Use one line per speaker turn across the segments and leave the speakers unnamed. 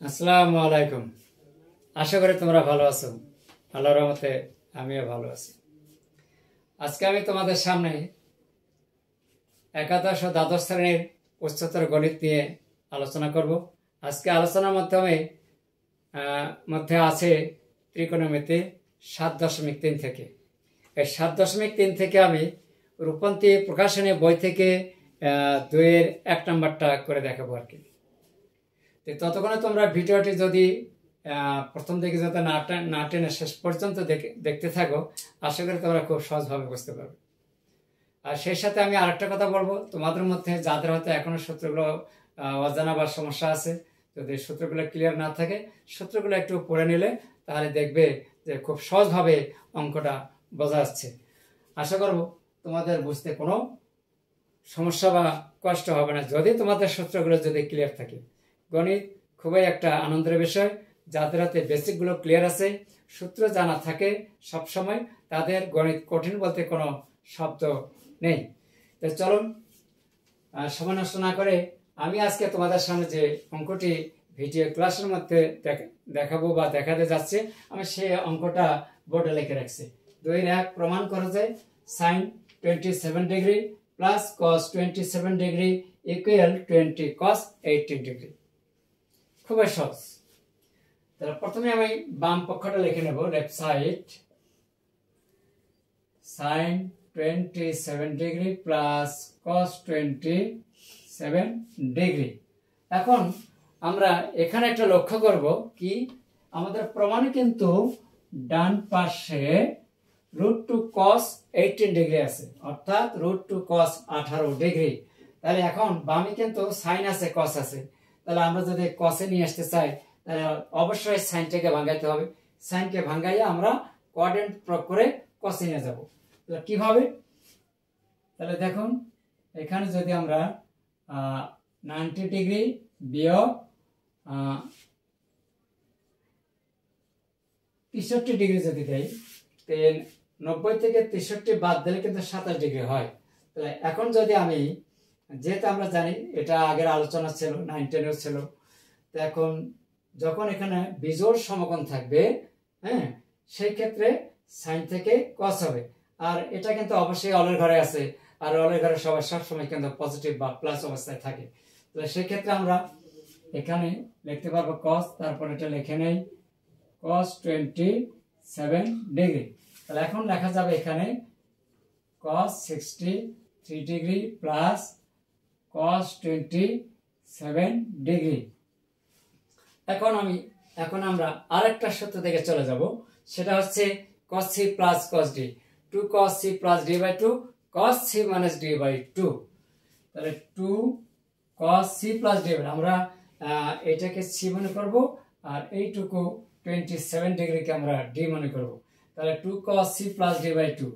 আসসালামু আলাইকুম। আশা করি তোমরা ভালো আছো। আল্লাহর রহমতে আমিও ভালো আছি। আজকে আমি তোমাদের সামনে একাদশ ও দ্বাদশ শ্রেণীর উচ্চতর গণিত নিয়ে আলোচনা করব। আজকে আলোচনার মধ্যে আছে ত্রিকোণমিতি 7.3 থেকে। এই 7.3 থেকে আমি রূপন্তী প্রকাশনী বই থেকে 2-এর 1 নাম্বারটা করে দেখাবো আর কি। ততক্ষণে তোমরা ভিডিওটি যদি প্রথম থেকে যাতে না টেনে শেষ পর্যন্ত দেখতে থাকো, আশা করি তোমরা খুব সহজভাবে বুঝতে পারবে। আর সেই সাথে আমি আরেকটা কথা বলবো, তোমাদের মধ্যে যাদের হয়তো এখনো সূত্রগুলো অজানা বা সমস্যা আছে, যদি সূত্রগুলো ক্লিয়ার না থাকে, সূত্রগুলো একটু পড়ে নিলে তাহলে দেখবে যে খুব সহজভাবে অঙ্কটা বোঝা যাচ্ছে। আশা করব তোমাদের বুঝতে কোনো সমস্যা বা কষ্ট হবে না যদি তোমাদের সূত্রগুলো যদি ক্লিয়ার থাকে। গণিত খুবই একটা আনন্দের বিষয়। যাদের হাতে বেসিকগুলো ক্লিয়ার আছে, সূত্র জানা থাকে সবসময়, তাদের গণিত কঠিন বলতে কোনো শব্দ নেই। তো চলুন সময় নষ্ট না করে আমি আজকে তোমাদের সামনে যে অঙ্কটি ভিডিও ক্লাসের মধ্যে দেখাবো বা দেখাতে যাচ্ছে, আমি সেই অঙ্কটা বোর্ডে লিখে রাখছি। 2-1 প্রমাণ করা যায় sin 27 degree plus cos 27 degree equal 20 cos 18 degree. খুবই সহজ। তাহলে প্রথমে আমি বাম পক্ষটা লিখে নেব, left side sin 27 degree plus cos 27 degree. এখন আমরা এখানে একটা লক্ষ্য করব কি, আমাদের প্রমাণে কিন্তু ডান পাশে √2 cos 18 ডিগ্রি আছে, অর্থাৎ √2 cos 18 ডিগ্রি। তাহলে এখন বামে কিন্তু সাইন আছে, cos আছে। তাহলে আমরা যদি cos এ নিয়ে আসতে চাই, তাহলে অবশ্যই সাইনটাকে ভাঙাইতে হবে। সাইনকে ভাঙাইয়া আমরা কোঅর্ডিনেট প্রয়োগ করে cos এ নিয়ে যাব। তাহলে কিভাবে? তাহলে দেখুন, এখানে যদি আমরা 90 ডিগ্রি বিয়োগ 63 ডিগ্রি যদি দেই, 90 থেকে 63 বাদ দিলে কিন্তু 27 ডিগ্রি হয়। তাহলে এখন যদি আমি, যেহেতু আমরা জানি এটা আগের আলোচনা ছিল, 9-10 ছিল, তো এখন যখন এখানে বিজোড় সমকোণ থাকবে, হ্যাঁ, সেই ক্ষেত্রে সাইন থেকে cos হবে। আর এটা কিন্তু অবশ্যই অলের ঘরে আছে, আর অলের ঘরে সবাই সবসময় কিন্তু পজিটিভ বা প্লাস অবস্থায় থাকে। তাহলে সেই ক্ষেত্রে আমরা এখানে লিখতে পারবো cos, তারপর এটা লিখে নেই cos 27 ডিগ্রি। তাহলে এখন লেখা যাবে এখানে cos 63 degree plus cos 27 degree. এখন আমরা আরেকটা সূত্র থেকে চলে যাব, সেটা হচ্ছে cos c plus cos d, 2 cos c plus d by 2 cos c minus d by 2। তাহলে 2 cos c প্লাস d, আমরা এটাকে c মনে করব, আর এইটুকু 27 ডিগ্রিকে আমরা d মনে করব। তাহলে 2 cos c plus d by 2,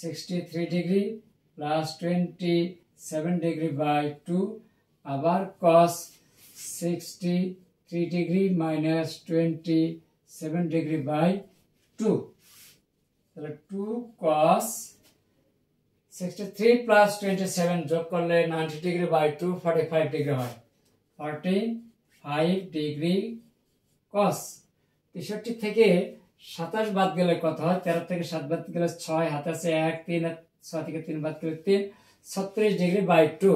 63 degree plus 27 degree by 2, আবার cos 63 degree minus 27 degree by 2। তাহলে 2 cos 63 প্লাস 27 যোগ করলে 90 ডিগ্রি বাই 2 45 ডিগ্রি হয়। 45 ডিগ্রি cos 63 থেকে 27 বাদ গেলে কত হয়? 13 থেকে 7 বাদ গেলে 6, হাতে আছে 1, 3, 6 থেকে 3 বাদ গেলে 3, 36 ডিগ্রি বাই 2।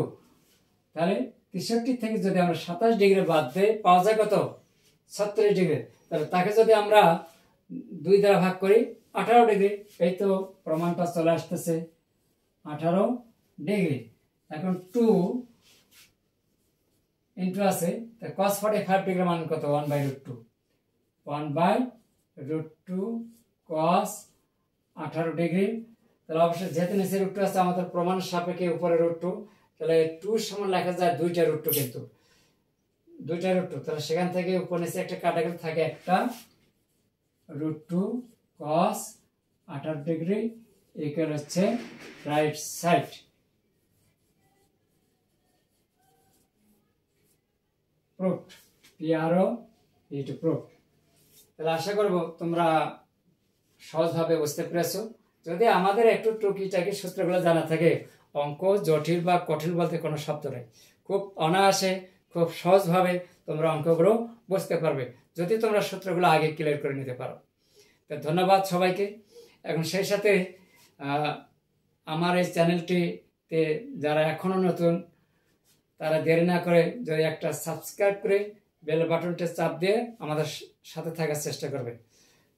তাহলে 63 থেকে যদি আমরা 27 ডিগ্রি বাদ দেই, পাওয়া যায় কত? 36 ডিগ্রি। তাহলে তাকে যদি আমরা 2 দ্বারা ভাগ করি, 18 ডিগ্রি। এই তো প্রমাণটা চলে আসতেছে 18 ডিগ্রি। এখন 2 ইন্টু আছে, cos 45 ডিগ্রি মান কত? 1/√2, 1/√2 cos 18 ডিগ্রি। তাহলে অবশ্যই যেহেতু নিচে √2 আছে, আমাদের প্রমাণের সাপেক্ষে উপরে √2, তাহলে 2 সমান লেখা যায় 2টা √2, কিন্তু 2টা √2। তাহলে সেখান থেকে উপর নিচে একটা কাটাকাটি থাকে, একটা √2 cos 18 ডিগ্রি ইকুয়াল হচ্ছে right side. Proofed, PROVED, proofed. তাহলে আশা করব তোমরা সহজভাবে বুঝতে পেরেছো। যদি আমাদের একটু টুকিটাকি সূত্রগুলো জানা থাকে, অঙ্ক জটিল বা কঠিন বলতে কোনো শব্দ নেই। খুব অনায়াসে, খুব সহজভাবে তোমরা অঙ্কগুলো বুঝতে পারবে যদি তোমরা সূত্রগুলো আগে ক্লিয়ার করে নিতে পারো। তো ধন্যবাদ সবাইকে। এখন সেই সাথে আমার এই চ্যানেলটিতে যারা এখনও নতুন তারা দেরি না করে যদি একটা সাবস্ক্রাইব করে বেল বাটনটা চাপ দিয়ে আমাদের সাথে থাকার চেষ্টা করবে।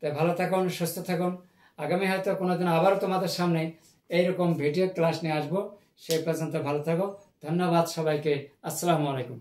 তাই ভালো থাকুন, সুস্থ থাকুন। আগামী হয়তো কোনোদিন আবারও তোমাদের সামনে এইরকম ভিডিও ক্লাস নিয়ে আসবো। সেই পর্যন্ত ভালো থাকো। ধন্যবাদ সবাইকে। আসসালামু আলাইকুম।